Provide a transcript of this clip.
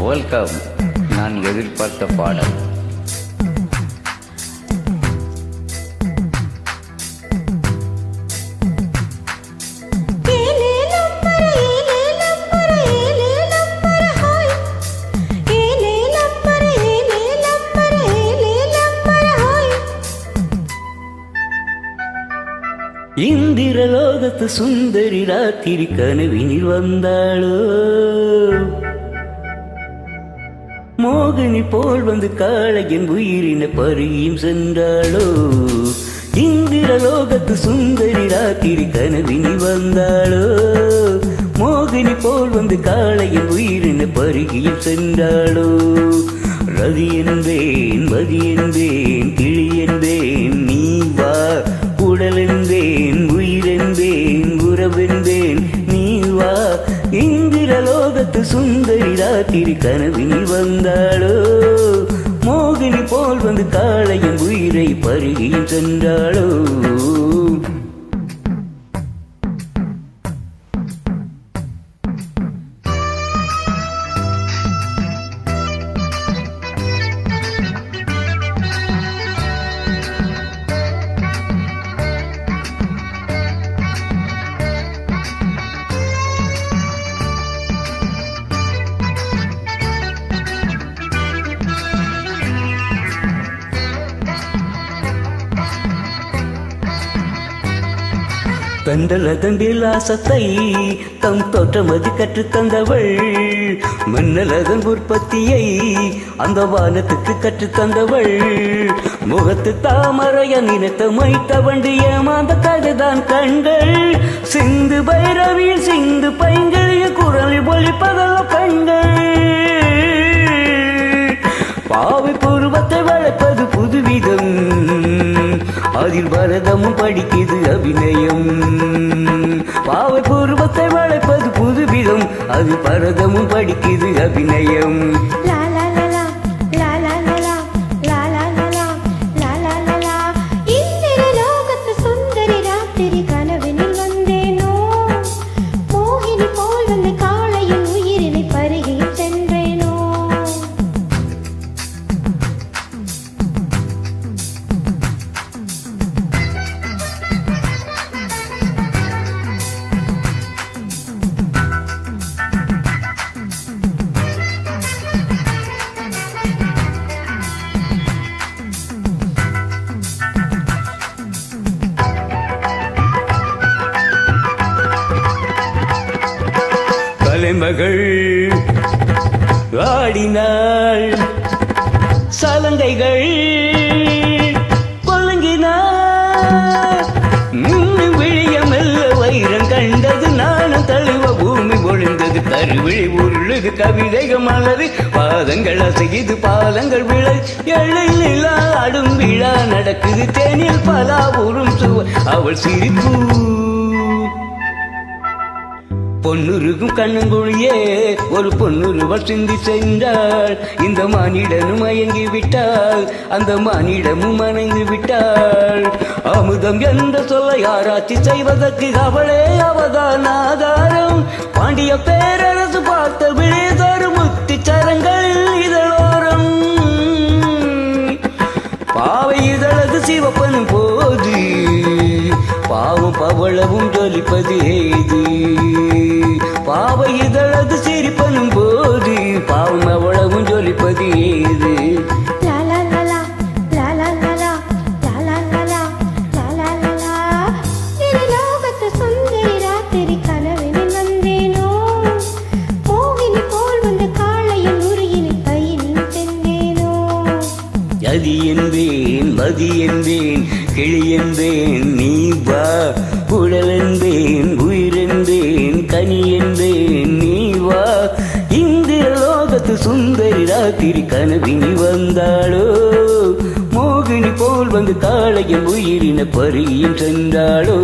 Welcome. நான் எதிர்பார்த்த பாடல். இந்திரலோகத்து சுந்தரி ராத்திரி கனவினில் வந்தாளோ, மோகினி போல் வந்து காளையின் உயிரின பருகியும் சென்றாளோ. இந்திரலோகத்து சுந்தரி ராத்திரி கனவினில் வந்தாளோ, மோகினி போல் வந்து காளையின் உயிரின பருகியும் சென்றாளோ. ரதி என்பேன் மதி என்பேன் கிளி என்பேன் நீ வா, உடல் என்பேன் உயிர் என்பேன் உறவென்பேன் நீ வா. இந்திரலோகத்து சுந்தரி ராத்திரி கனவினில் வந்தாளோ, மோகினி போல் வந்து காளையின் உயிரை பருகியும் சென்றாளோ. தண்டலதன் ஆசத்தை தம் தோற்றமதி கற்றுத் தந்தவள், மன்னலதன் உற்பத்தியை அந்த வானத்துக்கு கற்றுத் தந்தவள். முகத்து தாமரைய நினைத்த மைத்த வண்டிய மாந்த கதைதான் கண்கள். சிந்து பைரவியில் சிந்து பைங்கழிய குரலில் ஒழிப்பதல்ல கண்கள். பாவை பூர்வத்தை வளர்ப்பது புதுவிதம், அதில் பரதமும் படிக்குது அபிநயம். பாவை பூர்வத்தை வளர்ப்பது புதுவிதம், அது பரதமும் படிக்குது அபிநயம். மகள் ஆடினாள், சலங்கைகள் கொலங்கினாள். விழிய மெல்ல வைரம் கண்டது, நானும் தழுவ பூமி ஒழிந்தது. கருவிழி உருளுது கவிதைகள் மலது, பாதங்கள் அசையுது பாலங்கள் விழை. எழில் ஆடும் விழா நடக்குது, தேனில் பலாபுரும் சுவ அவள் சிரிப்பு. பொன்னுருகும் கண்ணங்குழியே ஒரு பொன்னுருவள் சிந்தி சென்றாள். இந்த மானிடனும் மயங்கி விட்டாள், அந்த மானிடமும் மனைந்து விட்டாள். அமுதம் என்ற சொல்லை ஆராய்ச்சி செய்வதற்கு அவளே அவதான் ஆதாரம். பாண்டிய பேரரசு பார்த்த விழிதொரு முத்தி சரங்கள் இதழோரம். பாவை இதழது சிவப்பனும் போது, பாவம் பவளவும் ஜொலிப்பது ஏது. பாவை இதழது சிரிப்பனும் போது, பாவம் அவளவும் ஜொலிப்பது ஏது. ஜதி என்பேன் மதி என்பேன் கிளி என்பேன் நீ வா, உடல் என்பேன் உயிர் என்பேன் கனி என்பேன் நீ வா. இந்திரலோகத்து சுந்தரி ராத்திரி கனவினில் வந்தாளோ, மோகினி போல் வந்து காளையின் உயிரின பருகியும் சென்றாளோ.